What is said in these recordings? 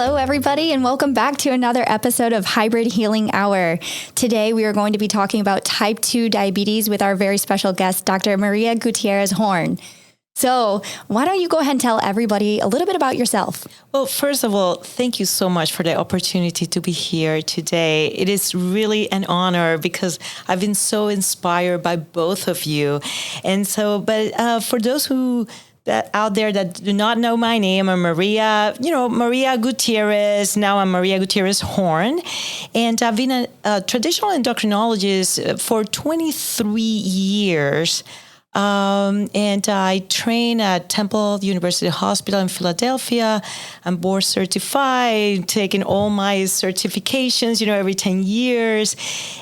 Hello, everybody, and welcome back to another episode of Hybrid Healing Hour. Today, we are going to be talking about type 2 diabetes with our very special guest, Dr. Maria Gutierrez Horn. So why don't you go ahead and tell everybody a little bit about yourself? Well, first of all, thank you so much for the opportunity to be here today. It is really an honor because I've been so inspired by both of you. And so, but for those who out there that do not know my name, I'm Maria Gutierrez. Now I'm Maria Gutierrez Horn. And I've been a traditional endocrinologist for 23 years. And I train at Temple University Hospital in Philadelphia. I'm board certified, taking all my certifications, every 10 years.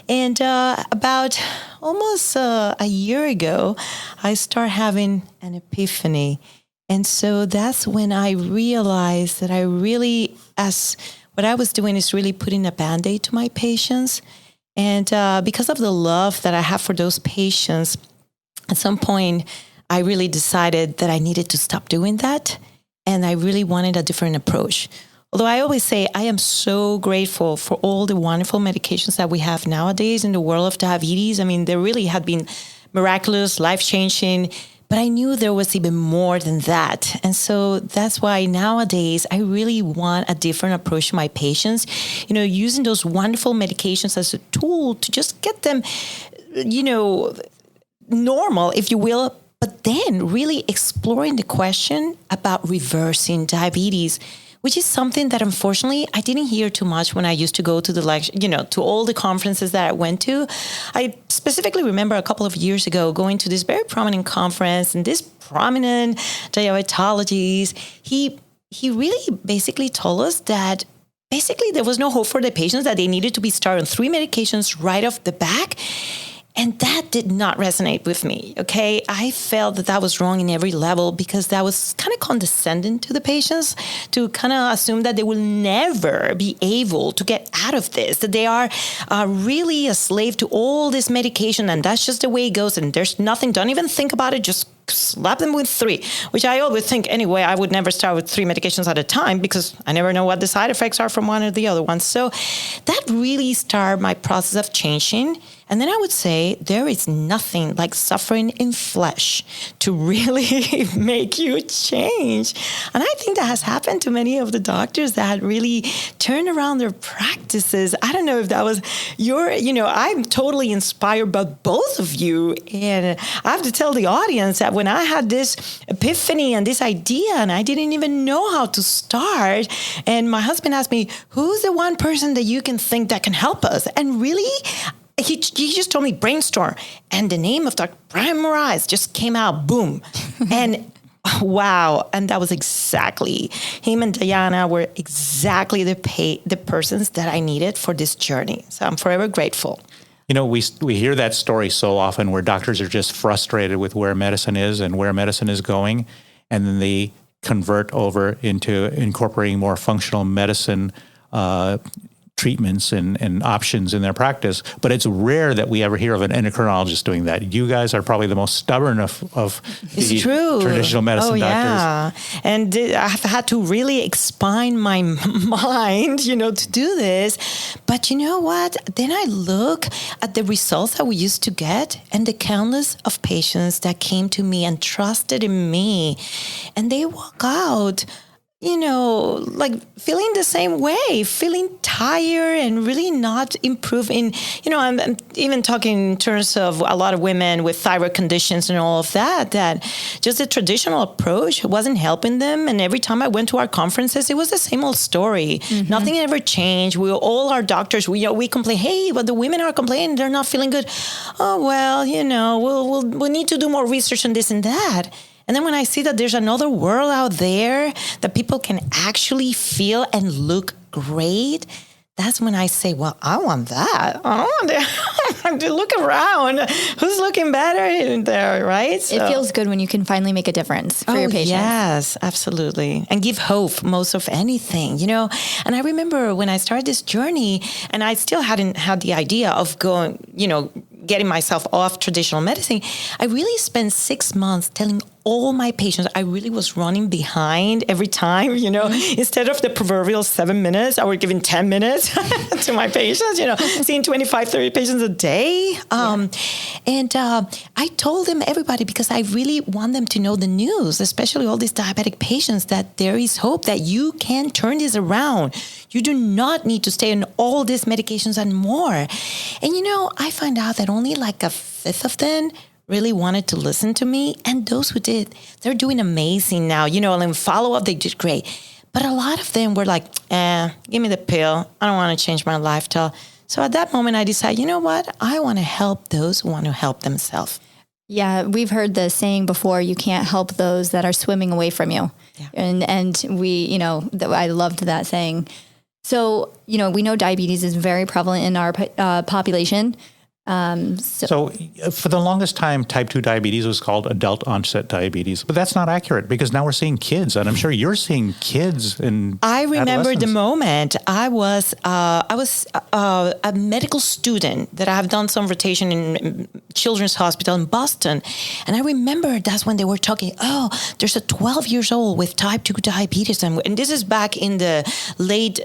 And about almost a year ago, I started having an epiphany. And so that's when I realized that what I was doing is really putting a Band-Aid to my patients. And because of the love that I have for those patients, at some point, I really decided that I needed to stop doing that, and I really wanted a different approach. Although I always say I am so grateful for all the wonderful medications that we have nowadays in the world of diabetes. I mean, they really have been miraculous, life-changing, but I knew there was even more than that. And so that's why nowadays I really want a different approach to my patients, using those wonderful medications as a tool to just get them, normal, if you will, but then really exploring the question about reversing diabetes, which is something that unfortunately I didn't hear too much when I used to go to the lecture, to all the conferences that I went to. I specifically remember a couple of years ago going to this very prominent conference, and this prominent diabetologist, he really basically told us that basically there was no hope for the patients, that they needed to be started on 3 medications right off the back. And that did not resonate with me, okay? I felt that was wrong in every level because that was kind of condescending to the patients, to kind of assume that they will never be able to get out of this, that they are really a slave to all this medication, and that's just the way it goes, and there's nothing, don't even think about it, just slap them with 3, which I always think anyway, I would never start with 3 medications at a time because I never know what the side effects are from one or the other one. So that really started my process of changing. And then I would say there is nothing like suffering in flesh to really make you change. And I think that has happened to many of the doctors that really turned around their practices. I don't know if that was I'm totally inspired by both of you. And I have to tell the audience that when I had this epiphany and this idea, and I didn't even know how to start, and my husband asked me, who's the one person that you can think that can help us? And really, he just told me brainstorm, and the name of Dr. Brian Morais just came out, boom. And wow. And that was exactly, him and Diana were exactly the persons that I needed for this journey. So I'm forever grateful. We hear that story so often where doctors are just frustrated with where medicine is and where medicine is going, and then they convert over into incorporating more functional medicine treatments and options in their practice. But it's rare that we ever hear of an endocrinologist doing that. You guys are probably the most stubborn of the traditional medicine doctors. Yeah. And I've had to really expand my mind, to do this. But you know what? Then I look at the results that we used to get and the countless of patients that came to me and trusted in me. And they walk out like feeling the same way, feeling tired and really not improving. I'm even talking in terms of a lot of women with thyroid conditions and all of that just the traditional approach wasn't helping them. And every time I went to our conferences, it was the same old story. Mm-hmm. Nothing ever changed. All our doctors, we complain, hey, but the women are complaining, they're not feeling good. Oh, well, we'll need to do more research on this and that. And then when I see that there's another world out there that people can actually feel and look great, that's when I say, well, I want that. I want to look around. Who's looking better in there, right? So. It feels good when you can finally make a difference for your patients. Yes, absolutely. And give hope most of anything, And I remember when I started this journey, and I still hadn't had the idea of going, getting myself off traditional medicine, I really spent 6 months telling all my patients, I really was running behind every time, instead of the proverbial 7 minutes, I was giving 10 minutes to my patients, seeing 25, 30 patients a day. And I told them, everybody, because I really want them to know the news, especially all these diabetic patients, that there is hope, that you can turn this around. You do not need to stay on all these medications and more. And, I find out that only like a fifth of them really wanted to listen to me. And those who did, they're doing amazing now. And in follow-up, they did great. But a lot of them were like, give me the pill. I don't want to change my lifestyle. So at that moment, I decided, you know what? I want to help those who want to help themselves. Yeah, we've heard the saying before, you can't help those that are swimming away from you. Yeah. And we, I loved that saying. So, we know diabetes is very prevalent in our population. So for the longest time, type 2 diabetes was called adult onset diabetes, but that's not accurate because now we're seeing kids, and I'm sure you're seeing kids in I remember the moment I was a medical student that I have done some rotation in Children's Hospital in Boston. And I remember that's when they were talking, there's a 12 years old with type 2 diabetes. And this is back in the late,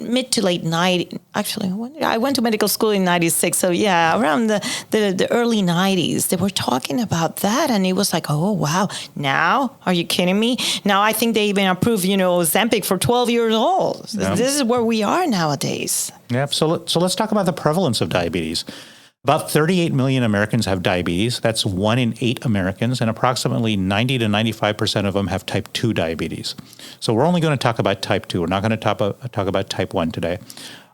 mid to late 90s. Actually, I went to medical school in 96. So yeah, around the early 90s, they were talking about that. And it was like, oh, wow. Now, are you kidding me? Now I think they even approved, Ozempic for 12 years old. Yeah. This is where we are nowadays. Yeah. So let's talk about the prevalence of diabetes. About 38 million Americans have diabetes. That's 1 in 8 Americans, and approximately 90 to 95% of them have type 2 diabetes. So we're only going to talk about type 2. We're not going to talk about type 1 today.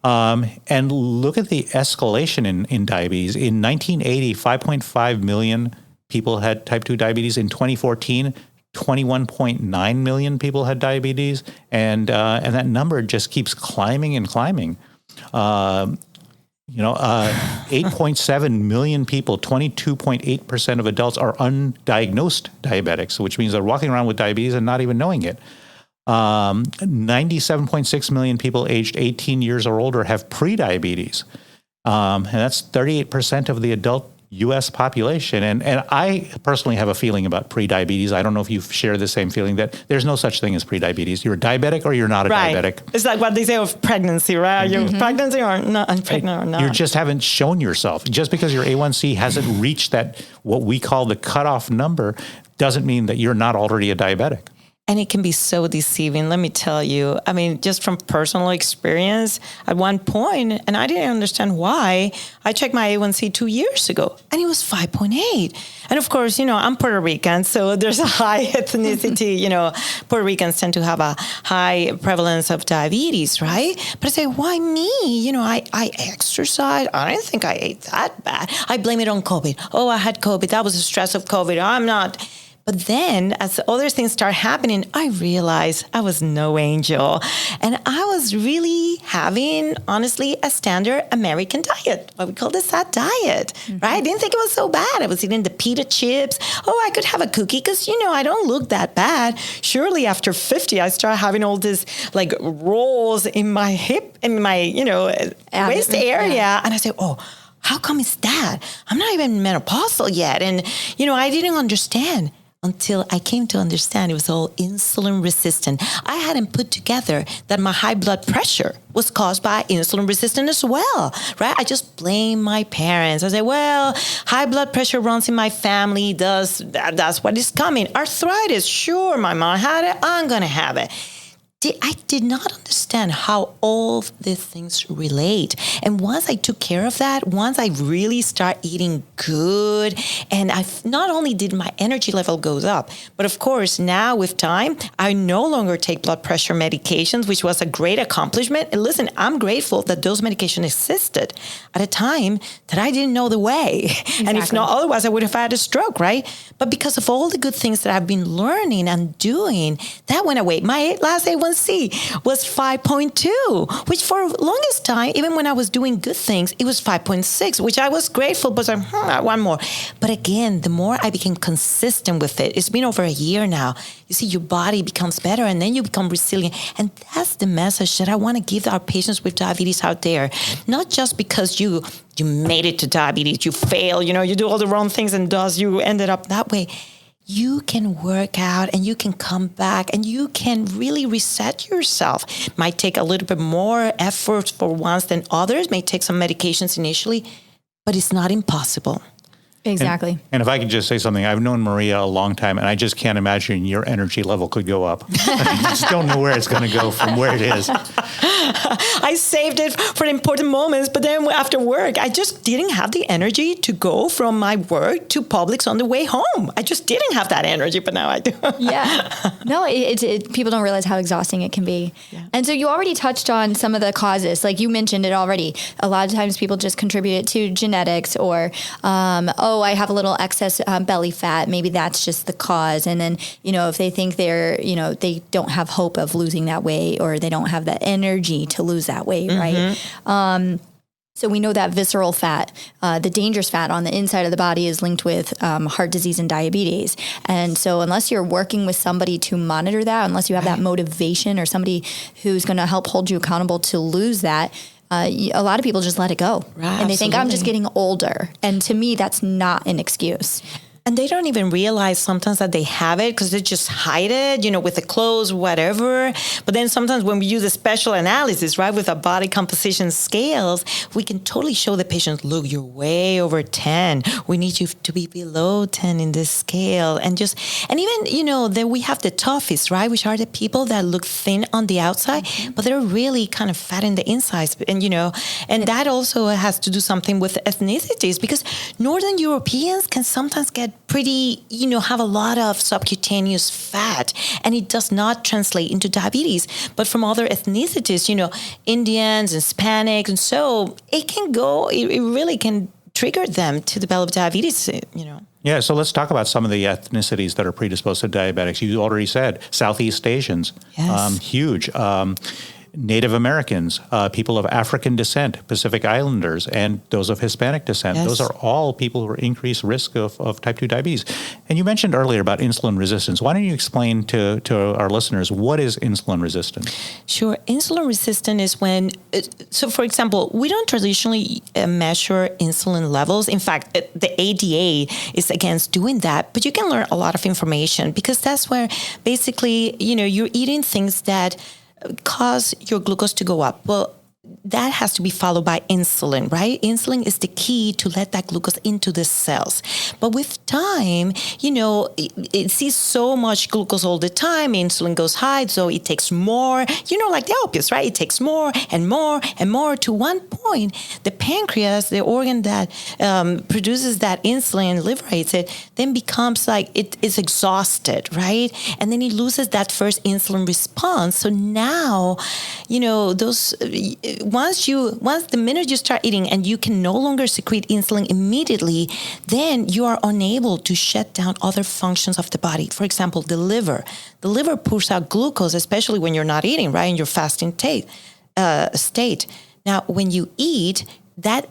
And look at the escalation in diabetes. In 1980, 5.5 million people had type 2 diabetes. In 2014, 21.9 million people had diabetes, and that number just keeps climbing and climbing. 8.7 million people, 22.8% of adults are undiagnosed diabetics, which means they're walking around with diabetes and not even knowing it. 97.6 million people aged 18 years or older have prediabetes. And that's 38% of the adult U.S. population. And I personally have a feeling about prediabetes. I don't know if you share the same feeling that there's no such thing as prediabetes. You're a diabetic or you're not a diabetic. It's like what they say of pregnancy, right? You're pregnant or not, pregnant or not. You just haven't shown yourself. Just because your A1C hasn't reached that, what we call the cutoff number, doesn't mean that you're not already a diabetic. And it can be so deceiving, let me tell you. I mean, just from personal experience, at one point, and I didn't understand why, I checked my A1C 2 years ago, and it was 5.8. And of course, I'm Puerto Rican, so there's a high ethnicity, Puerto Ricans tend to have a high prevalence of diabetes, right? But I say, why me? I exercise. I didn't think I ate that bad. I blame it on COVID. Oh, I had COVID. That was the stress of COVID. I'm not... But then as other things start happening, I realized I was no angel. And I was really having, honestly, a standard American diet, what we call the SAT diet, right? I didn't think it was so bad. I was eating the pita chips. Oh, I could have a cookie because, I don't look that bad. Surely after 50, I started having all this like rolls in my hip, in my, waist area. Yeah. And I said, oh, how come it's that? I'm not even menopausal yet. And, I didn't understand. Until I came to understand it was all insulin resistant. I hadn't put together that my high blood pressure was caused by insulin resistant as well, right? I just blame my parents. I say, well, high blood pressure runs in my family. That's what is coming. Arthritis, sure, my mom had it. I'm going to have it. I did not understand how all these things relate. And once I took care of that, once I really start eating good, and not only did my energy level goes up, but of course now with time, I no longer take blood pressure medications, which was a great accomplishment. And listen, I'm grateful that those medications existed at a time that I didn't know the way. Exactly. And if not, otherwise I would have had a stroke, right? But because of all the good things that I've been learning and doing, that went away. My last A1C was 5.2, which for longest time, even when I was doing good things, it was 5.6, which I was grateful, but I want more. But again, the more I became consistent with it, it's been over a year now. You see, your body becomes better and then you become resilient. And that's the message that I want to give our patients with diabetes out there. Not just because you made it to diabetes, you fail, you do all the wrong things and thus you ended up that way. you can work out and you can come back and you can really reset yourself. Might take a little bit more effort for once than others, may take some medications initially, but it's not impossible. Exactly. And if I could just say something, I've known Maria a long time, and I just can't imagine your energy level could go up. I just don't know where it's going to go from where it is. I saved it for the important moments, but then after work, I just didn't have the energy to go from my work to Publix on the way home. I just didn't have that energy, but now I do. Yeah. No, people don't realize how exhausting it can be. Yeah. And so you already touched on some of the causes. Like you mentioned it already. A lot of times people just contribute it to genetics or, I have a little excess belly fat. Maybe that's just the cause. And then, if they think they don't have hope of losing that weight or they don't have the energy to lose that weight, right? So we know that visceral fat, the dangerous fat on the inside of the body is linked with heart disease and diabetes. And so unless you're working with somebody to monitor that, unless you have that motivation or somebody who's going to help hold you accountable to lose that, a lot of people just let it go. Right, and they think, I'm just getting older. And to me, that's not an excuse. And they don't even realize sometimes that they have it because they just hide it, with the clothes, whatever. But then sometimes when we use a special analysis, right, with our body composition scales, we can totally show the patient, look, you're way over 10. We need you to be below 10 in this scale. And even, then we have the toughest, right, which are the people that look thin on the outside, but they're really kind of fat in the insides. And, and that also has to do something with ethnicities because Northern Europeans can sometimes get pretty, have a lot of subcutaneous fat, and it does not translate into diabetes. But from other ethnicities, Indians, Hispanics, and so it can go, it really can trigger them to develop diabetes, Yeah, so let's talk about some of the ethnicities that are predisposed to diabetics. You already said Southeast Asians, yes. Huge. Native Americans, people of African descent, Pacific Islanders, and those of Hispanic descent. Yes. Those are all people who are increased risk of type 2 diabetes. And you mentioned earlier about insulin resistance. Why don't you explain to our listeners, what is insulin resistance? Sure. Insulin resistant is when, so for example, we don't traditionally measure insulin levels. In fact, the ADA is against doing that, but you can learn a lot of information because that's where basically, you're eating things that cause your glucose to go up. Well, that has to be followed by insulin, right? Insulin is the key to let that glucose into the cells. But with time, it sees so much glucose all the time. Insulin goes high, so it takes more, like the opiates, right? It takes more and more and more to one point. The pancreas, the organ that produces that insulin, liberates it, then becomes like it is exhausted, right? And then it loses that first insulin response. So now, those... Once the minute you start eating and you can no longer secrete insulin immediately, then you are unable to shut down other functions of the body. For example, the liver. The liver pushes out glucose, especially when you're not eating, right, in your fasting state. Now, when you eat, that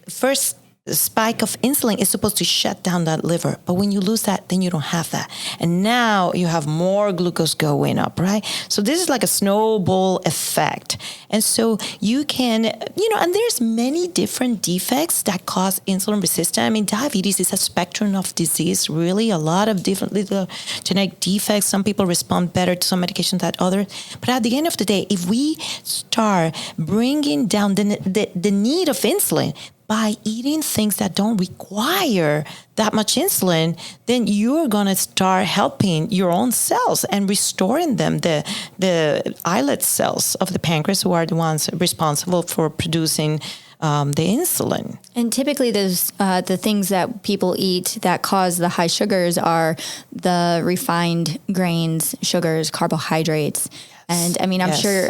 first spike of insulin is supposed to shut down that liver. But when you lose that, then you don't have that. And now you have more glucose going up, right? So this is like a snowball effect. And so you can, and there's many different defects that cause insulin resistance. I mean, diabetes is a spectrum of disease, really, a lot of different little genetic defects. Some people respond better to some medications than others. But at the end of the day, if we start bringing down the need of insulin, by eating things that don't require that much insulin, then you're going to start helping your own cells and restoring them, the islet cells of the pancreas, who are the ones responsible for producing the insulin. And typically those the things that people eat that cause the high sugars are the refined grains, sugars, carbohydrates. And I mean, I'm sure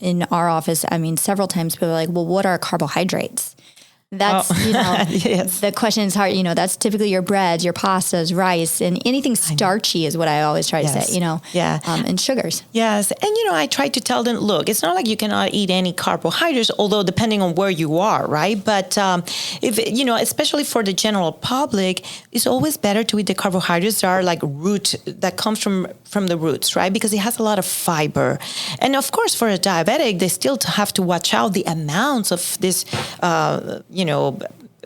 in our office, several times people are like, well, what are carbohydrates? That's, yes. The question is hard. That's typically your breads, your pastas, rice, and anything starchy is what I always try to say, and sugars. Yes. And, I try to tell them, look, it's not like you cannot eat any carbohydrates, although depending on where you are, right? But if, especially for the general public, it's always better to eat the carbohydrates that are like root, that comes from the roots, right? Because it has a lot of fiber. And of course, for a diabetic, they still have to watch out the amounts of this,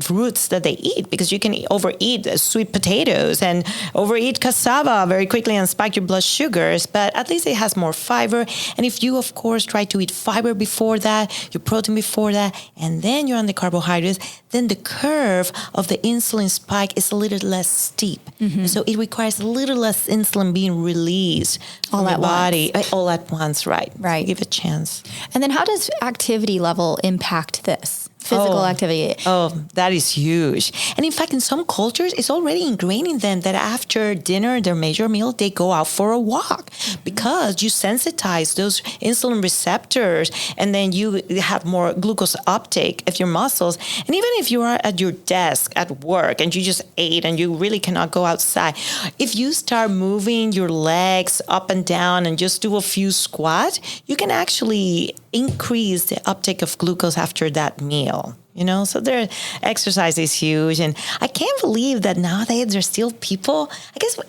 fruits that they eat, because you can overeat sweet potatoes and overeat cassava very quickly and spike your blood sugars, but at least it has more fiber. And if you, of course, try to eat fiber before that, your protein before that, and then you're on the carbohydrates, then the curve of the insulin spike is a little less steep. So it requires a little less insulin being released from the body all at once, right? Right. Give it a chance. And then how does activity level impact this? Physical activity. Oh, that is huge. And in fact, in some cultures, it's already ingrained in them that after dinner, their major meal, they go out for a walk because you sensitize those insulin receptors, and then you have more glucose uptake of your muscles. And even if you are at your desk at work and you just ate and you really cannot go outside, if you start moving your legs up and down and just do a few squats, you can actually increase the uptake of glucose after that meal. So their exercise is huge. And I can't believe that nowadays there's still people, I guess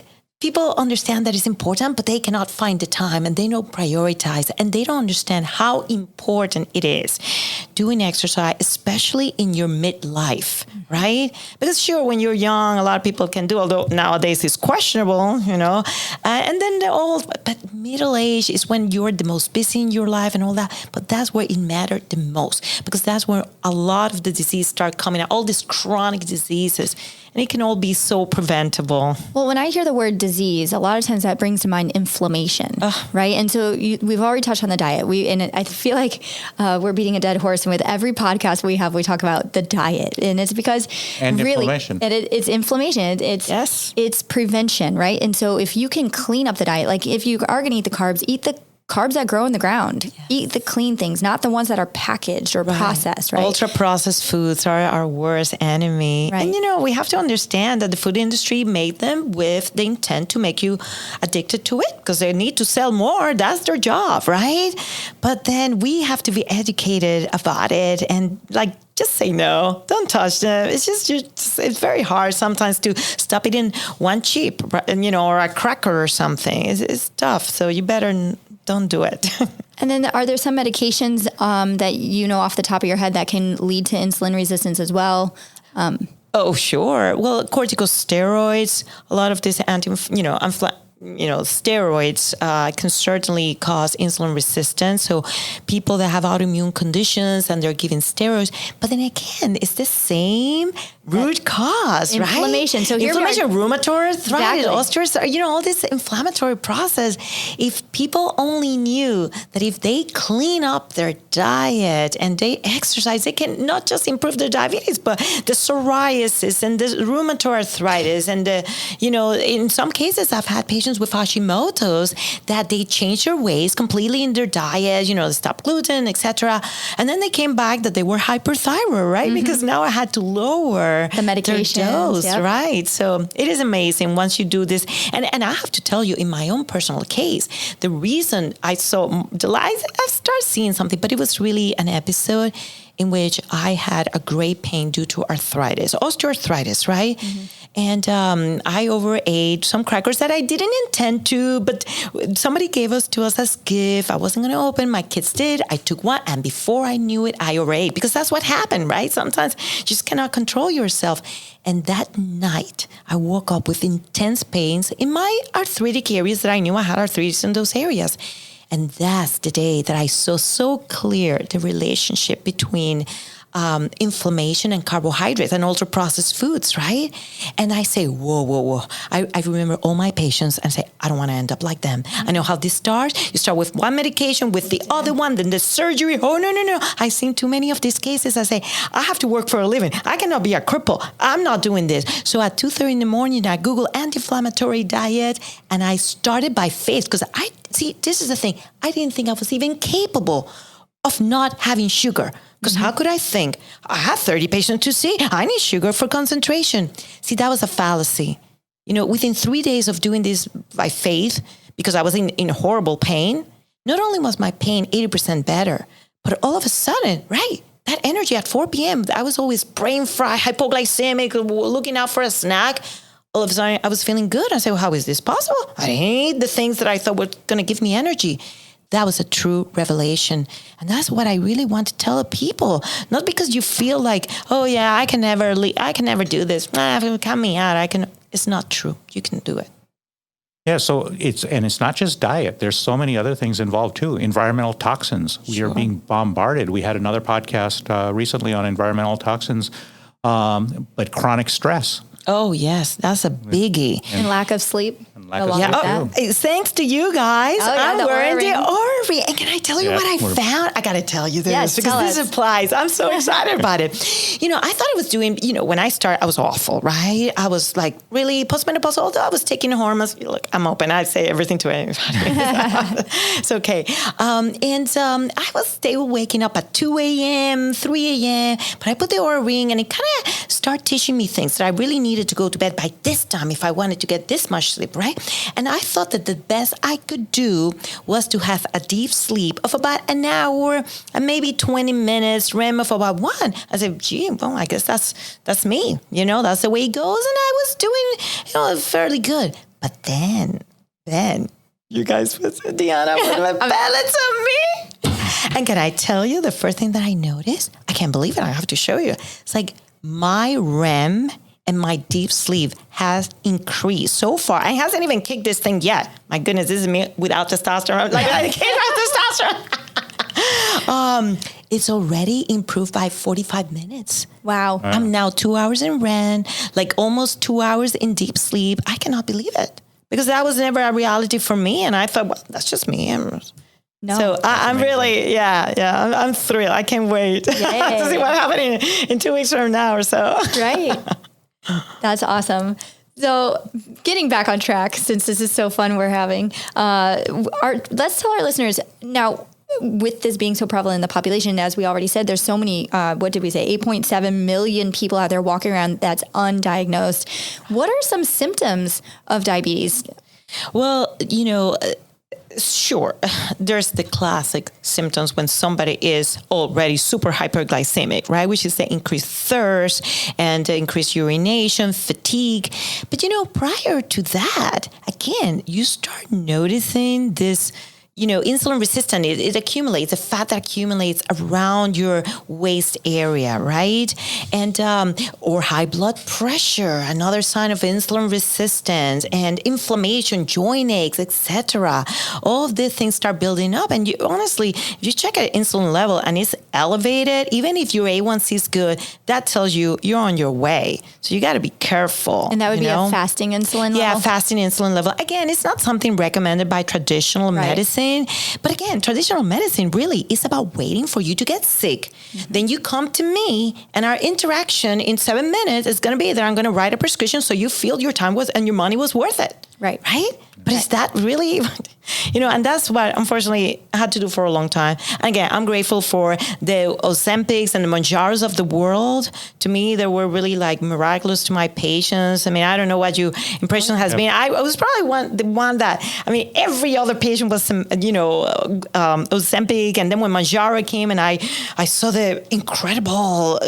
people understand that it's important, but they cannot find the time and they don't prioritize, and they don't understand how important it is doing exercise, especially in your midlife, right? Because sure, when you're young, a lot of people can do, although nowadays it's questionable, and then the old, but middle age is when you're the most busy in your life and all that, but that's where it mattered the most, because that's where a lot of the disease start coming out, all these chronic diseases. And it can all be so preventable. Well, when I hear the word disease, a lot of times that brings to mind inflammation, right? And so we've already touched on the diet. And I feel like we're beating a dead horse. And with every podcast we talk about the diet. And it's because inflammation. It's inflammation. It's prevention, right? And so if you can clean up the diet, like if you are going to eat the carbs, eat the carbs that grow in the ground. Yes. Eat the clean things, not the ones that are packaged or processed, right? Ultra-processed foods are our worst enemy. Right. And, we have to understand that the food industry made them with the intent to make you addicted to it because they need to sell more. That's their job, right? But then we have to be educated about it and, just say no. Don't touch them. It's it's very hard sometimes to stop eating one chip, or a cracker or something. It's tough. So you better don't do it. And then are there some medications that off the top of your head that can lead to insulin resistance as well? Oh, sure. Well, corticosteroids, a lot of these steroids can certainly cause insulin resistance. So people that have autoimmune conditions and they're given steroids, but then again, it's the same root cause, inflammation. Right? So inflammation, rheumatoid arthritis, exactly. All this inflammatory process. If people only knew that if they clean up their diet and they exercise, they can not just improve their diabetes, but the psoriasis and the rheumatoid arthritis. And, in some cases, I've had patients with Hashimoto's that they changed their ways completely in their diet, they stopped gluten, etc. And then they came back that they were hyperthyroid, right? Mm-hmm. Because now I had to lower the medication dose, right? So it is amazing once you do this. And I have to tell you, in my own personal case, the reason I started seeing something, but it was really an episode in which I had a great pain due to arthritis, osteoarthritis, right? Mm-hmm. And I overate some crackers that I didn't intend to, but somebody gave to us as gift. I wasn't going to open. My kids did. I took one, and before I knew it, I overate because that's what happened, right? Sometimes you just cannot control yourself. And that night, I woke up with intense pains in my arthritic areas that I knew I had arthritis in those areas. And that's the day that I saw so clear the relationship between inflammation and carbohydrates and ultra-processed foods, right? And I say, whoa. I remember all my patients and say, I don't want to end up like them. I know how this starts. You start with one medication, with the other one, then the surgery. Oh, no. I've seen too many of these cases. I say, I have to work for a living. I cannot be a cripple. I'm not doing this. So at 2:30 in the morning, I Google anti-inflammatory diet, and I started by FACE because this is the thing. I didn't think I was even capable of not having sugar. Because how could I think? I have 30 patients to see. I need sugar for concentration. See, that was a fallacy. Within 3 days of doing this by faith, because I was in horrible pain, not only was my pain 80% better, but all of a sudden, right, that energy at 4 p.m., I was always brain fried, hypoglycemic, looking out for a snack. All of a sudden, I was feeling good. I said, well, how is this possible? I didn't eat the things that I thought were going to give me energy. that was a true revelation. And that's what I really want to tell people. Not because you feel like, oh yeah, I can never do this. Count me out. It's not true. You can do it. Yeah, so it's not just diet. There's so many other things involved too. Environmental toxins. We are being bombarded. We had another podcast recently on environmental toxins, but chronic stress. Oh, yes. That's a biggie. And lack of sleep. Thanks to you guys. I'm wearing the Aura Ring. And can I tell you what I found? I got to tell you this because this applies. I'm so excited about it. I thought I was doing, when I started, I was awful, right? I was like really postmenopausal, although I was taking hormones. Look, I'm open. I say everything to anybody. It's okay. I was still waking up at 2 a.m., 3 a.m., but I put the Aura Ring and it kind of started teaching me things that I really needed to go to bed by this time if I wanted to get this much sleep, right? And I thought that the best I could do was to have a deep sleep of about an hour and maybe 20 minutes, REM of about 1. I said, gee, well, I guess that's me. That's the way it goes. And I was doing, fairly good. But then you guys put Diana put my balance on me. And can I tell you the first thing that I noticed? I can't believe it. I have to show you. It's like my REM and my deep sleep has increased so far. It hasn't even kicked this thing yet. My goodness, this is me without testosterone. Like I can't have testosterone. It's already improved by 45 minutes. Wow. I'm now 2 hours in REM, like almost 2 hours in deep sleep. I cannot believe it because that was never a reality for me. And I thought, well, that's just me. No. So I'm really, I'm thrilled. I can't wait to see what happens in 2 weeks from now or so. Right. That's awesome. So getting back on track, since this is so fun we're having, let's tell our listeners now, with this being so prevalent in the population, as we already said, there's so many, what did we say, 8.7 million people out there walking around that's undiagnosed. What are some symptoms of diabetes? Well, sure, there's the classic symptoms when somebody is already super hyperglycemic, right? Which is the increased thirst and increased urination, fatigue. But, prior to that, again, you start noticing this, insulin resistant, it accumulates, the fat that accumulates around your waist area, right? And, or high blood pressure, another sign of insulin resistance, and inflammation, joint aches, etc. All of these things start building up. And honestly, if you check at insulin level and it's elevated, even if your A1C is good, that tells you you're on your way. So you got to be careful. And that would be a fasting insulin level? Yeah, fasting insulin level. Again, it's not something recommended by traditional medicine. But again, traditional medicine really is about waiting for you to get sick. Mm-hmm. Then you come to me and our interaction in 7 minutes is going to be that I'm going to write a prescription so you feel your time was and your money was worth it. Right. Right? But is that really, and that's what unfortunately I had to do for a long time. And again, I'm grateful for the Ozempics and the Mounjaros of the world. To me, they were really like miraculous to my patients. I mean, I don't know what your impression has been. I was probably the one that, every other patient was some, Ozempic. And then when Mounjaro came and I saw the incredible,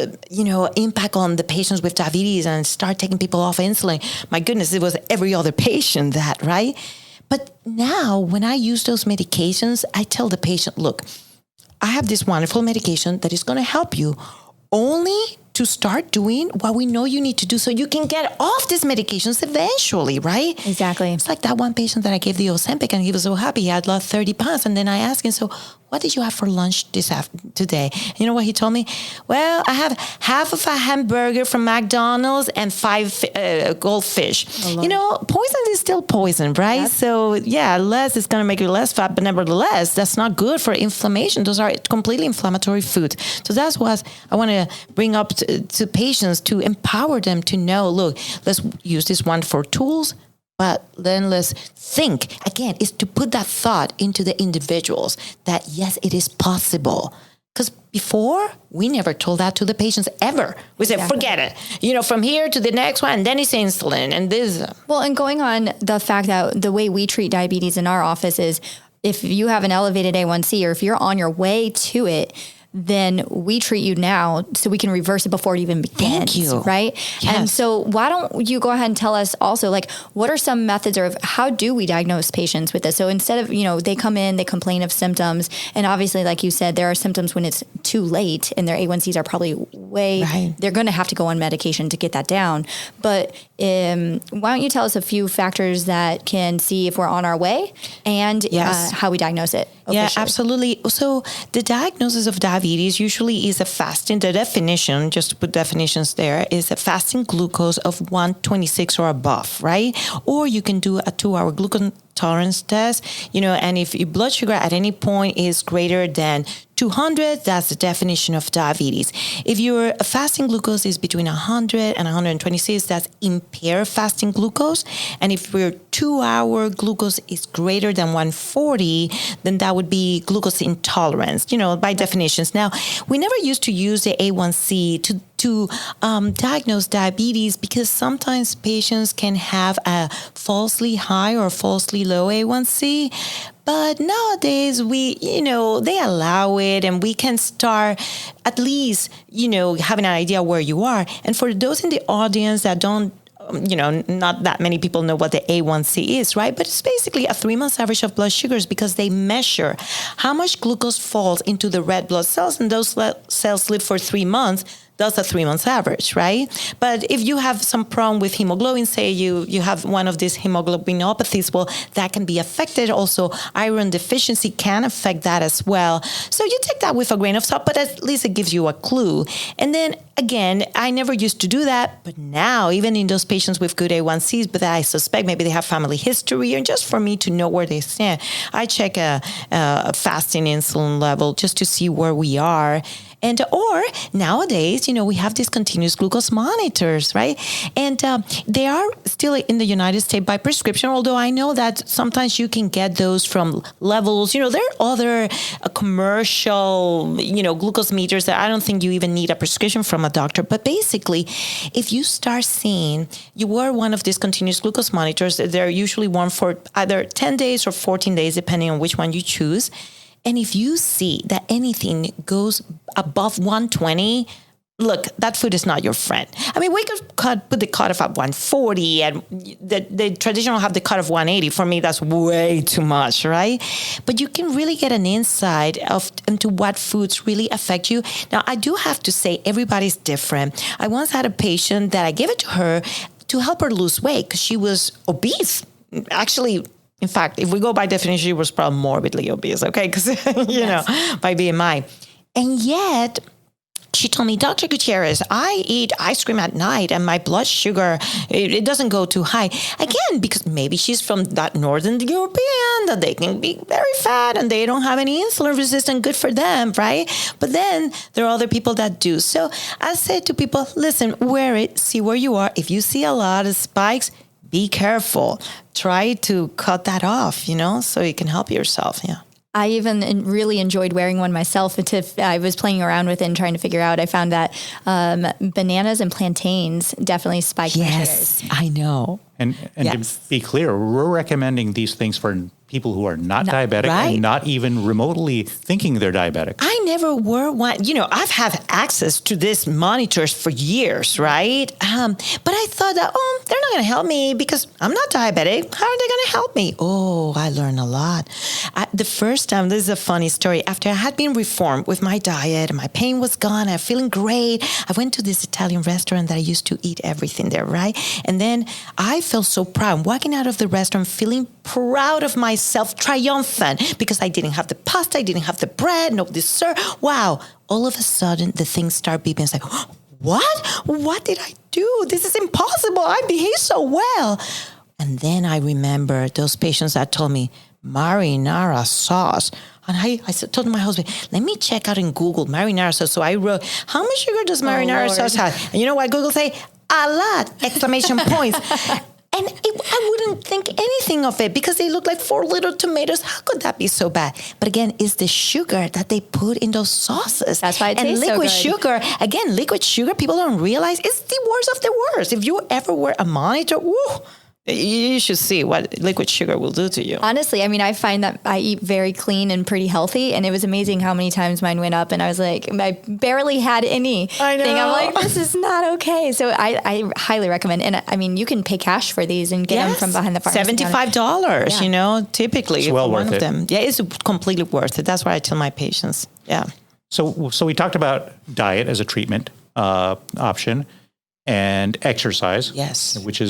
impact on the patients with diabetes and start taking people off insulin. My goodness, it was every other patient that, right? But now when I use those medications, I tell the patient, look, I have this wonderful medication that is going to help you only to start doing what we know you need to do so you can get off these medications eventually, right? Exactly. It's like that one patient that I gave the Ozempic and he was so happy. He had lost 30 pounds. And then I asked him, so what did you have for lunch today? You know what he told me? Well, I have half of a hamburger from McDonald's and 5 goldfish. Poison is still poison, right? Yep. So less is going to make you less fat, but nevertheless, that's not good for inflammation. Those are completely inflammatory foods. So that's what I want to bring up to patients to empower them to know, look, let's use this one for tools, but then let's think, again, is to put that thought into the individuals that, yes, it is possible. Because before, we never told that to the patients ever. We said, forget it. From here to the next one, and then it's insulin and this. Well, and going on the fact that the way we treat diabetes in our office is if you have an elevated A1C or if you're on your way to it, then we treat you now so we can reverse it before it even begins. Thank you. Right? Yes. And so why don't you go ahead and tell us also, like, what are some methods, or how do we diagnose patients with this? So instead of, they come in, they complain of symptoms, and obviously, like you said, there are symptoms when it's too late and their A1Cs are probably they're going to have to go on medication to get that down. But why don't you tell us a few factors that can see if we're on our way, and how we diagnose it officially? Yeah, absolutely. So the diagnosis of diabetes usually is a fasting. The definition, just to put definitions there, is a fasting glucose of 126 or above, right? Or you can do a 2-hour glucose tolerance test, and if your blood sugar at any point is greater than 200, that's the definition of diabetes. If your fasting glucose is between 100 and 126, that's impaired fasting glucose. And if your 2-hour glucose is greater than 140, then that would be glucose intolerance, by definitions. Now, we never used to use the A1C to diagnose diabetes, because sometimes patients can have a falsely high or falsely low A1C. But nowadays, they allow it, and we can start at least, having an idea where you are. And for those in the audience that don't, not that many people know what the A1C is, right? But it's basically a 3-month average of blood sugars, because they measure how much glucose falls into the red blood cells, and those cells live for 3 months. That's a 3-month average, right? But if you have some problem with hemoglobin, say you have one of these hemoglobinopathies, well, that can be affected. Also, iron deficiency can affect that as well. So you take that with a grain of salt, but at least it gives you a clue. And then again, I never used to do that, but now even in those patients with good A1Cs, but I suspect maybe they have family history, and just for me to know where they stand, I check a fasting insulin level just to see where we are. Or nowadays, we have these continuous glucose monitors, right? And they are still in the United States by prescription, although I know that sometimes you can get those from levels. There are other commercial, glucose meters that I don't think you even need a prescription from a doctor. But basically, if you start seeing you wear one of these continuous glucose monitors, they're usually worn for either 10 days or 14 days, depending on which one you choose. And if you see that anything goes above 120, look, that food is not your friend. I mean, we could put the cutoff at 140, and the traditional have the cutoff 180. For me, that's way too much, right? But you can really get an insight into what foods really affect you. Now, I do have to say, everybody's different. I once had a patient that I gave it to her to help her lose weight because she was obese. Actually, in fact, if we go by definition, she was probably morbidly obese, okay? Because, by BMI. And yet, she told me, Dr. Gutierrez, I eat ice cream at night and my blood sugar, it doesn't go too high. Again, because maybe she's from that Northern European, that they can be very fat and they don't have any insulin resistance, good for them, right? But then there are other people that do. So I say to people, listen, wear it, see where you are. If you see a lot of spikes, be careful. Try to cut that off, so you can help yourself. Yeah. I even really enjoyed wearing one myself. I was playing around with it and trying to figure out. I found that bananas and plantains definitely spike my sugars. Yes, I know. And to be clear, we're recommending these things for people who are not diabetic and not even remotely thinking they're diabetic. I never wore one. I've had access to these monitors for years, right? But I thought that, they're not going to help me because I'm not diabetic. How are they going to help me? Oh, I learned a lot. The first time, this is a funny story, after I had been reformed with my diet and my pain was gone, I'm feeling great. I went to this Italian restaurant that I used to eat everything there, right? And then I felt so proud. I'm walking out of the restaurant feeling proud of myself, triumphant, because I didn't have the pasta, I didn't have the bread, no dessert. Wow. All of a sudden, the things start beeping. It's like, what? What did I do? This is impossible. I behaved so well. And then I remember those patients that told me, marinara sauce. And I told my husband, let me check out in Google marinara sauce. So I wrote, how much sugar does marinara sauce have? And you know what Google say? A lot! Exclamation points. And I wouldn't think anything of it because they look like 4 little tomatoes. How could that be so bad? But again, it's the sugar that they put in those sauces. That's why it tastes so good. And liquid sugar, people don't realize it's the worst of the worst. If you ever wear a monitor, You should see what liquid sugar will do to you. Honestly, I mean, I find that I eat very clean and pretty healthy, and it was amazing how many times mine went up, and I was like, I barely had anything. I know. I'm like, this is not okay. So I highly recommend, and I mean, you can pay cash for these and get them from behind the pharmacy. $75, you know, typically it's well for worth one it. of them. Yeah, it's completely worth it. That's what I tell my patients. Yeah. So we talked about diet as a treatment option and exercise, Yes. which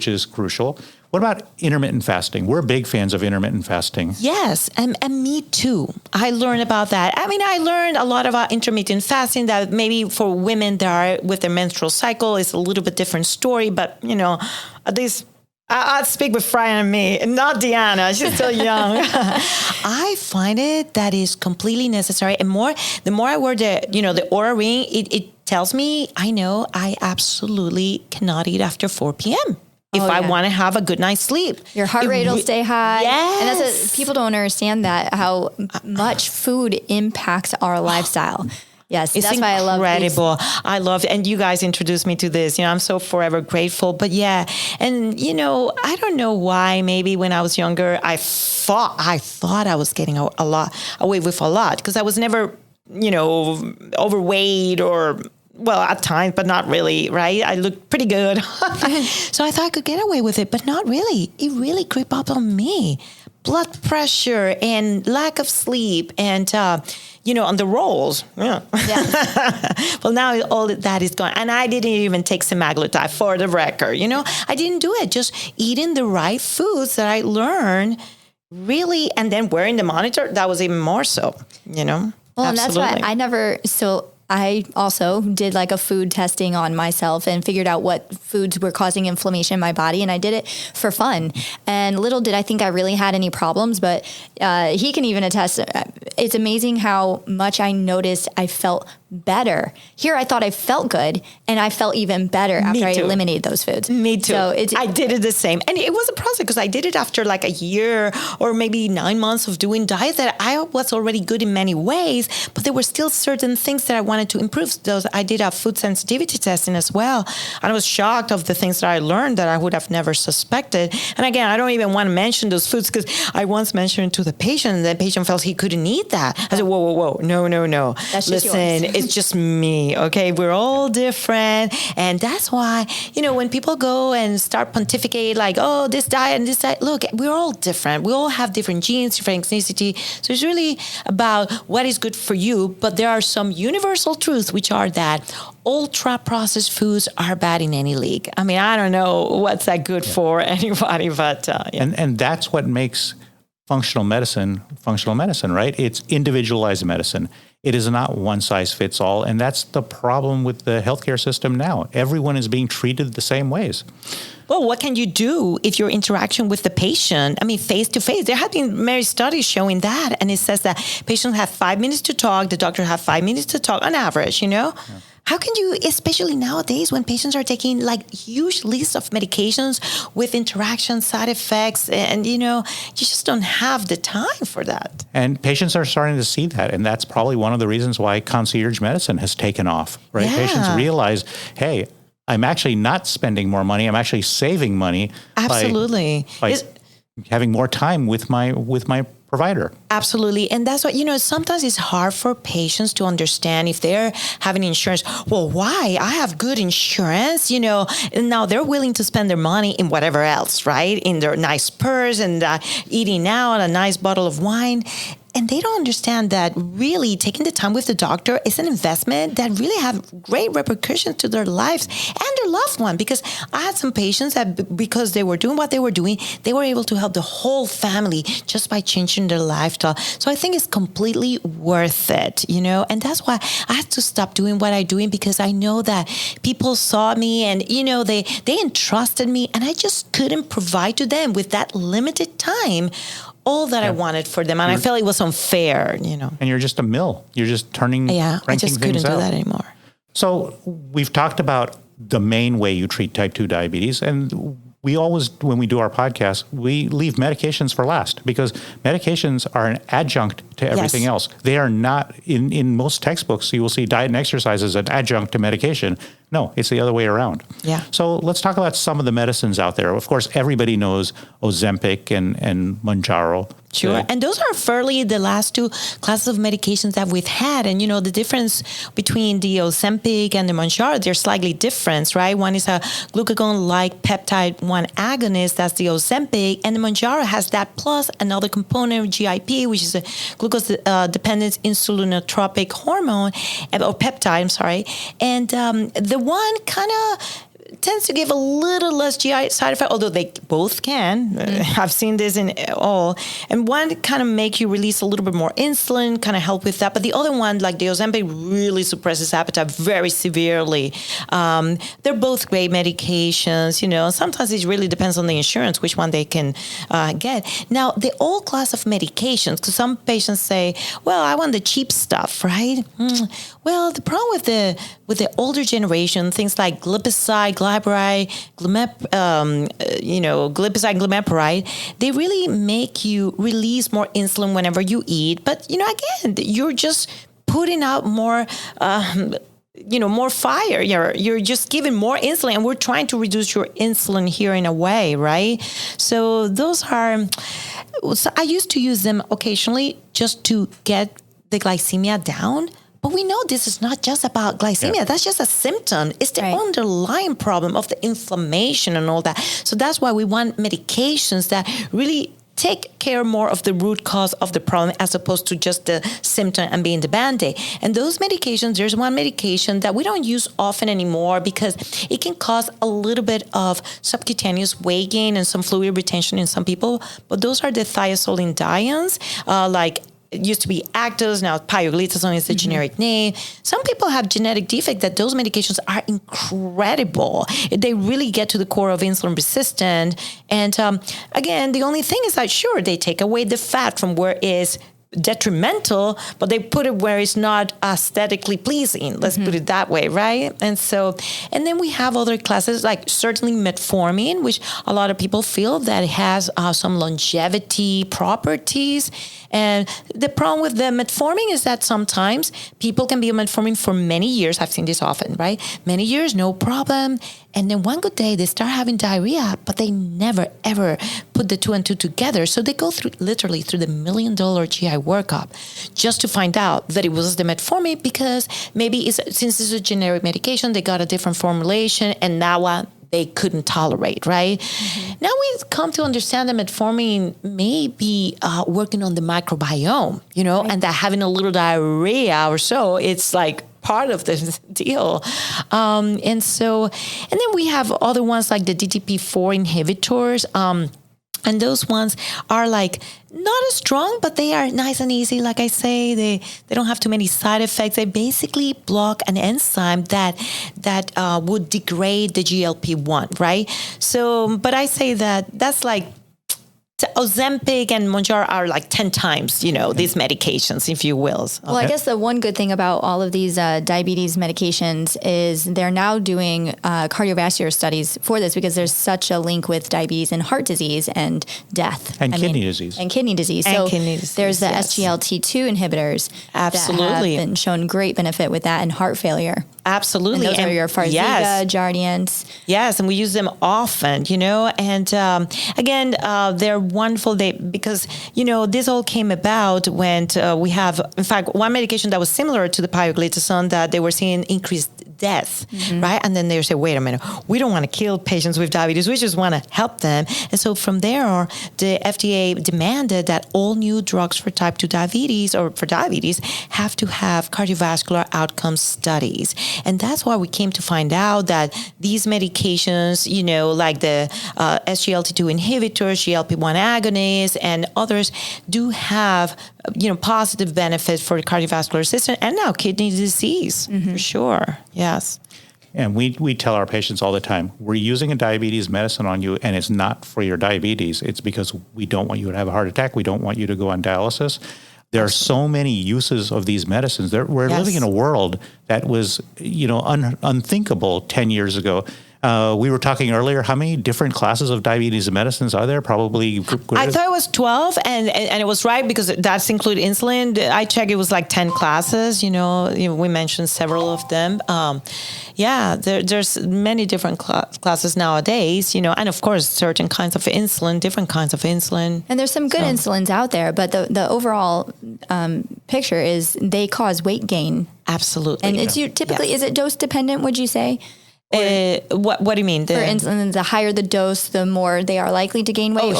is crucial. What about intermittent fasting? We're big fans of intermittent fasting. Yes, and me too. I learned about that. I mean, I learned a lot about intermittent fasting that maybe for women that are with their menstrual cycle is a little bit different story, but you know, at least I'll speak with Brian and me, and not Deanna. She's still young. I find it that is completely necessary, and the more I wear the Oura Ring, it tells me I know I absolutely cannot eat after 4 p.m. if I want to have a good night's sleep. Your heart rate will stay high. Yes. And that's people don't understand that, how much food impacts our lifestyle. Yes, It's that's why I love incredible. I love it. And you guys introduced me to this. You know, I'm so forever grateful. But yeah, and you know, I don't know why. Maybe when I was younger, I thought I was getting away with a lot because I was never, you know, overweight or. Well, at times, but not really, right? I looked pretty good. So I thought I could get away with it, but not really. It really creeped up on me. Blood pressure and lack of sleep and, on the rolls. Yeah. Well, now all that is gone. And I didn't even take semaglutide for the record. You know, I didn't do it. Just eating the right foods that I learned really, and then wearing the monitor, that was even more so, you know? Well, Absolutely. and that's why I also did like a food testing on myself and figured out what foods were causing inflammation in my body. And I did it for fun. And little did I think I really had any problems, but he can even attest. It's amazing how much I noticed I felt better. Here, I thought I felt good, and I felt even better after I eliminated those foods. Me too. So I did it the same. And it was a process because I did it after like a year or maybe 9 months of doing diet that I was already good in many ways, but there were still certain things that I wanted to improve. Those I did a food sensitivity testing as well. And I was shocked of the things that I learned that I would have never suspected. And again, I don't even want to mention those foods because I once mentioned it to the patient and the patient felt he couldn't eat that. I said, whoa. No. That's Listen, it's just me, okay? We're all different. And that's why, you know, when people go and start pontificate like, oh, this diet and this diet, look, we're all different. We all have different genes, different ethnicity. So it's really about what is good for you. But there are some universal truths, which are that ultra-processed foods are bad in any league. I mean, I don't know what's that good for anybody, but And that's what makes functional medicine, right? It's individualized medicine. It is not one size fits all. And that's the problem with the healthcare system now. Everyone is being treated the same ways. Well, what can you do if your interaction with the patient, I mean, face to face? There have been many studies showing that. And it says that patients have 5 minutes to talk. The doctor have 5 minutes to talk on average, you know? Yeah. How can you, especially nowadays when patients are taking like huge lists of medications with interaction side effects and, you know, you just don't have the time for that. And patients are starting to see that. And that's probably one of the reasons why concierge medicine has taken off, right? Yeah. Patients realize, hey, I'm actually not spending more money. I'm actually saving money. Absolutely. By having more time with my provider. Absolutely. And that's what, you know, sometimes it's hard for patients to understand if they're having insurance. Well, why? I have good insurance, you know, and now they're willing to spend their money in whatever else, right? In their nice purse and eating out, a nice bottle of wine. And they don't understand that really taking the time with the doctor is an investment that really have great repercussions to their lives and their loved one. Because I had some patients that because they were doing what they were doing, they were able to help the whole family just by changing their lifestyle. So I think it's completely worth it, you know, and that's why I had to stop doing what I'm doing because I know that people saw me and, you know, they entrusted me and I just couldn't provide to them with that limited time all that I wanted for them. And I felt it was unfair, you know. And you're just a mill. You're just turning, I just couldn't do that anymore. So we've talked about the main way you treat type 2 diabetes. And we always, when we do our podcast, we leave medications for last because medications are an adjunct to everything else. They are not, in most textbooks, you will see diet and exercise as an adjunct to medication. No, it's the other way around. Yeah. So let's talk about some of the medicines out there. Of course, everybody knows Ozempic and Mounjaro. Sure. And those are fairly the last two classes of medications that we've had. And, the difference between the Ozempic and the Mounjaro, they're slightly different, right? One is a glucagon-like peptide 1 agonist, that's the Ozempic. And the Mounjaro has that plus another component, GIP, which is a glucose-dependent insulinotropic hormone, or peptide, I'm sorry. And the one kind of tends to give a little less GI side effect, although they both can. I've seen this in all. And one kind of make you release a little bit more insulin, kind of help with that. But the other one, like the Ozempic, really suppresses appetite very severely. They're both great medications, Sometimes it really depends on the insurance, which one they can get. Now, the old class of medications, because some patients say, well, I want the cheap stuff, right? Well, the problem with the older generation, things like glipizide, glyburide, glipizide, glimepiride, they really make you release more insulin whenever you eat. But, again, you're just putting out more, more fire. You're just giving more insulin, and we're trying to reduce your insulin here in a way, right? So those are, I used to use them occasionally just to get the glycemia down. But we know this is not just about glycemia. Yeah. That's just a symptom. It's the underlying problem of the inflammation and all that. So that's why we want medications that really take care more of the root cause of the problem as opposed to just the symptom and being the Band-Aid. And those medications, there's one medication that we don't use often anymore because it can cause a little bit of subcutaneous weight gain and some fluid retention in some people. But those are the thiazolidines, like it used to be Actos, now pioglitazone is the generic name. Some people have genetic defect that those medications are incredible. They really get to the core of insulin resistant. And again, the only thing is that, sure, they take away the fat from where it's detrimental, but they put it where it's not aesthetically pleasing. Let's put it that way, right? And then we have other classes, like certainly metformin, which a lot of people feel that it has some longevity properties. And the problem with the metformin is that sometimes people can be on metformin for many years. I've seen this often, right? Many years, no problem. And then one good day they start having diarrhea, but they never, ever put the two and two together. So they go literally through the $1 million GI workup just to find out that it was the metformin, because maybe since it's a generic medication, they got a different formulation, and now they couldn't tolerate, right? Now we've come to understand that metformin may be working on the microbiome, and that having a little diarrhea or so, it's like part of the deal. And then we have other ones like the DTP4 inhibitors. And those ones are like not as strong, but they are nice and easy. Like I say, they don't have too many side effects. They basically block an enzyme that would degrade the GLP-1, right? So, but I say that's like Ozempic and Mounjaro are like 10 times, these medications, if you will. So. Well, I guess the one good thing about all of these diabetes medications is they're now doing cardiovascular studies for this, because there's such a link with diabetes and heart disease and death. And kidney disease. And kidney disease. So there's the SGLT2 inhibitors that have been shown great benefit with that and heart failure. Absolutely. And those are your Farxiga, Jardiance. Yes, and we use them often, and again, they're wonderful because, this all came about when we have, in fact, one medication that was similar to the pioglitazone that they were seeing increased death, right? And then they say, wait a minute, we don't want to kill patients with diabetes. We just want to help them. And so from there, the FDA demanded that all new drugs for type 2 diabetes or for diabetes have to have cardiovascular outcome studies. And that's why we came to find out that these medications, like the SGLT2 inhibitors, GLP-1 agonists, and others do have, positive benefits for the cardiovascular system and now kidney disease, for sure. Yes. And we tell our patients all the time, we're using a diabetes medicine on you, and it's not for your diabetes. It's because we don't want you to have a heart attack. We don't want you to go on dialysis. There are so many uses of these medicines. We're living in a world that was, unthinkable 10 years ago. We were talking earlier, how many different classes of diabetes medicines are there? Probably. I thought it was 12, and it was right because that's include insulin. I checked, it was like 10 classes. We mentioned several of them. There's many different classes nowadays. And of course, certain kinds of insulin, different kinds of insulin. And there's some good insulins out there, but the overall picture is they cause weight gain. Absolutely. And it's typically, is it dose dependent, would you say? What do you mean? For insulin, the higher the dose, the more they are likely to gain weight?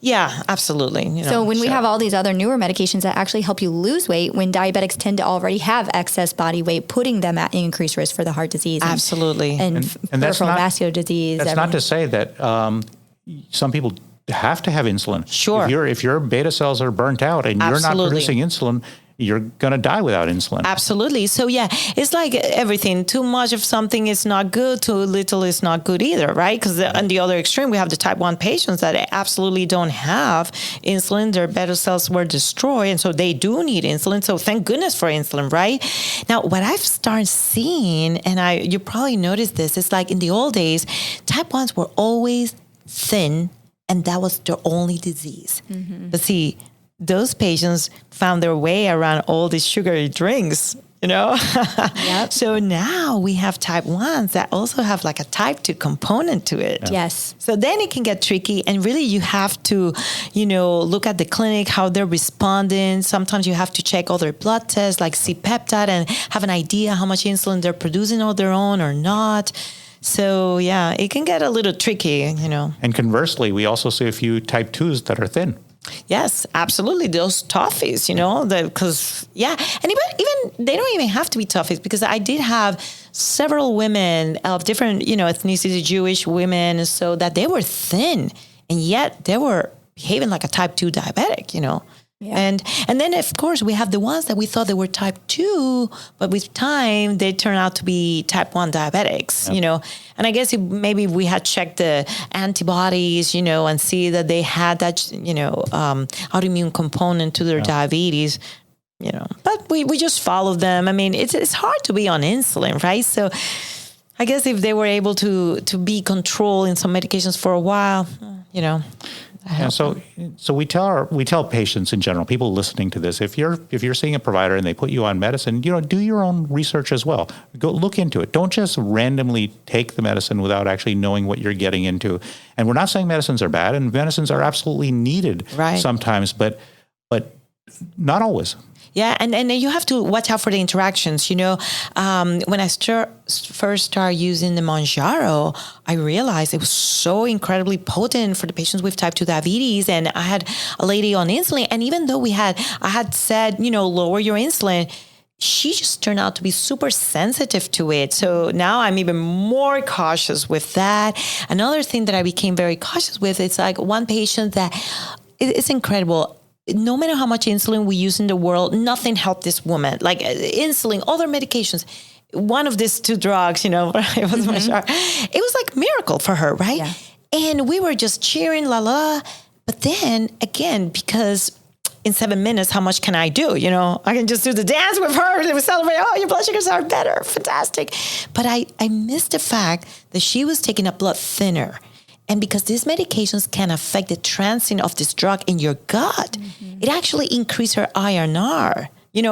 Yeah, absolutely. So when we have all these other newer medications that actually help you lose weight, when diabetics tend to already have excess body weight, putting them at increased risk for the heart disease. Absolutely. And peripheral vascular disease. That's not to say that some people have to have insulin. Sure. If your beta cells are burnt out and you're not producing insulin, you're going to die without insulin. Absolutely. So it's like everything. Too much of something is not good. Too little is not good either, right? Because on the other extreme, we have the type 1 patients that absolutely don't have insulin. Their beta cells were destroyed, and so they do need insulin. So thank goodness for insulin, right? Now, what I've started seeing, and you probably noticed this, it's like in the old days, type 1s were always thin, and that was their only disease. Mm-hmm. But see, those patients found their way around all these sugary drinks, Yep. So now we have type 1s that also have like a type 2 component to it. Yeah. Yes. So then it can get tricky, and really you have to, look at the clinic, how they're responding. Sometimes you have to check all their blood tests like C-peptide and have an idea how much insulin they're producing on their own or not. So it can get a little tricky, And conversely, we also see a few type 2s that are thin. Yes, absolutely. Those toughies, and even they don't even have to be toughies, because I did have several women of different, ethnicity, Jewish women, so that they were thin, and yet they were behaving like a type 2 diabetic, Yeah. And then, of course, we have the ones that we thought they were type 2, but with time, they turn out to be type 1 diabetics, And I guess maybe we had checked the antibodies, and see that they had that, autoimmune component to their diabetes, But we just followed them. I mean, it's hard to be on insulin, right? So I guess if they were able to be controlled in some medications for a while, So we tell patients in general, people listening to this, if you're seeing a provider and they put you on medicine, do your own research as well. Go look into it. Don't just randomly take the medicine without actually knowing what you're getting into. And we're not saying medicines are bad, and medicines are absolutely needed sometimes, but not always. Yeah, and you have to watch out for the interactions. When I first started using the Mounjaro, I realized it was so incredibly potent for the patients with type 2 diabetes. And I had a lady on insulin, and even though I had said, lower your insulin, she just turned out to be super sensitive to it. So now I'm even more cautious with that. Another thing that I became very cautious with, it's like one patient that it's incredible. No matter how much insulin we use in the world, nothing helped this woman. Like insulin, other medications, one of these 2 drugs, it was it was like a miracle for her, right? Yeah. And we were just cheering, la. But then again, because in 7 minutes, how much can I do? I can just do the dance with her and we celebrate. Oh, your blood sugars are better. Fantastic. But I missed the fact that she was taking a blood thinner. And because these medications can affect the transit of this drug in your gut, it actually increased her INR. She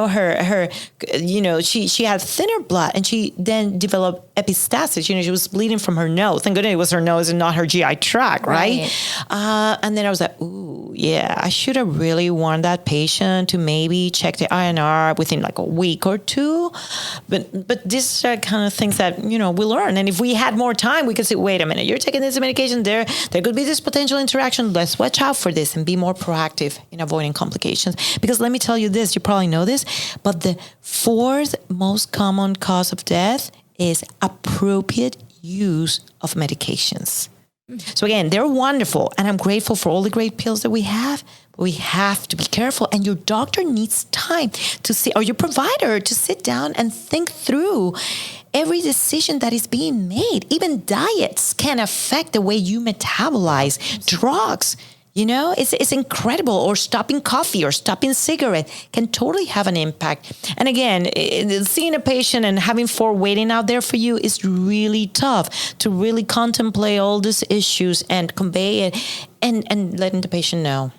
had thinner blood, and she then developed epistaxis. She was bleeding from her nose. Thank goodness it was her nose and not her GI tract, right? And then I was like, ooh, yeah, I should have really warned that patient to maybe check the INR within like a week or 2. But these are kind of things that, we learn. And if we had more time, we could say, wait a minute, you're taking this medication, there could be this potential interaction. Let's watch out for this and be more proactive in avoiding complications. Because let me tell you this, you probably know this, but the 4th most common cause of death is appropriate use of medications. So again, they're wonderful, and I'm grateful for all the great pills that we have, but we have to be careful, and your doctor needs time to see, or your provider to sit down and think through every decision that is being made. Even diets can affect the way you metabolize drugs. It's incredible. Or stopping coffee or stopping cigarette can totally have an impact. And again, seeing a patient and having 4 waiting out there for you is really tough to really contemplate all these issues and convey it and letting the patient know.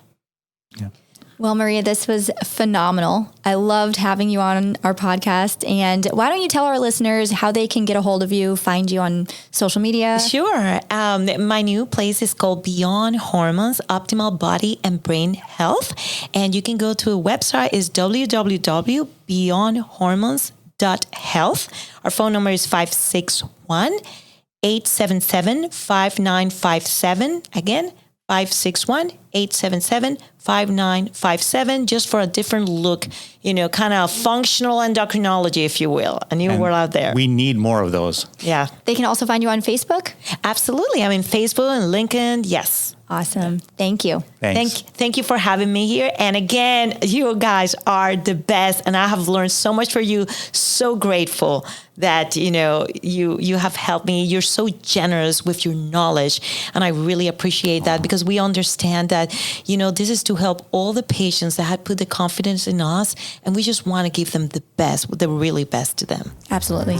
Yeah. Well, Maria, this was phenomenal. I loved having you on our podcast. And why don't you tell our listeners how they can get a hold of you, find you on social media? Sure. My new place is called Beyond Hormones, Optimal Body and Brain Health. And you can go to a website, is www.beyondhormones.health. Our phone number is 561-877-5957. Again, 561-877-5957, just for a different look, kind of functional endocrinology, if you will. A new word out there. We need more of those. Yeah. They can also find you on Facebook? Absolutely. I'm in Facebook and LinkedIn. Yes. Awesome. Thank you. Thanks. Thank you for having me here. And again, you guys are the best. And I have learned so much from you. So grateful that, you have helped me. You're so generous with your knowledge. And I really appreciate that, because we understand that, this is to help all the patients that had put the confidence in us. And we just want to give them the best, the really best to them. Absolutely.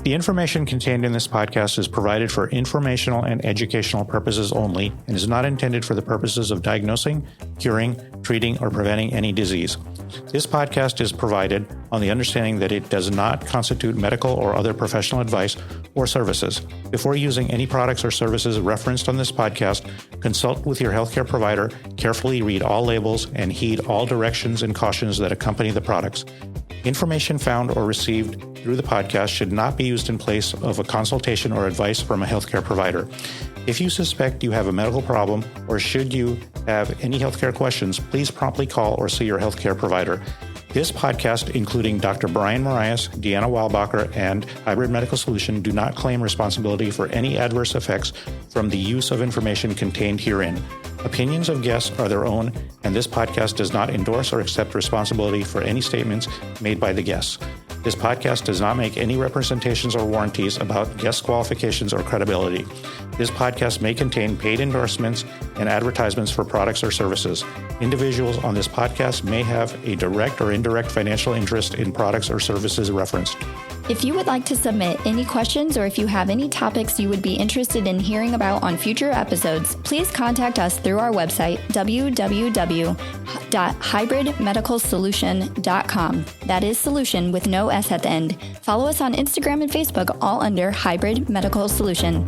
The information contained in this podcast is provided for informational and educational purposes only and is not intended for the purposes of diagnosing, curing, treating, or preventing any disease. This podcast is provided on the understanding that it does not constitute medical or other professional advice or services. Before using any products or services referenced on this podcast, consult with your healthcare provider, carefully read all labels, and heed all directions and cautions that accompany the products. Information found or received through the podcast should not be used in place of a consultation or advice from a healthcare provider. If you suspect you have a medical problem, or should you have any healthcare questions, please promptly call or see your healthcare provider. This podcast, including Dr. Brian Marias, Deanna Weilbacher, and Hybrid Medical Solution, do not claim responsibility for any adverse effects from the use of information contained herein. Opinions of guests are their own, and this podcast does not endorse or accept responsibility for any statements made by the guests. This podcast does not make any representations or warranties about guest qualifications or credibility. This podcast may contain paid endorsements and advertisements for products or services. Individuals on this podcast may have a direct or indirect financial interest in products or services referenced. If you would like to submit any questions, or if you have any topics you would be interested in hearing about on future episodes, please contact us through our website, www.hybridmedicalsolution.com. That is solution with no S at the end. Follow us on Instagram and Facebook, all under Hybrid Medical Solution.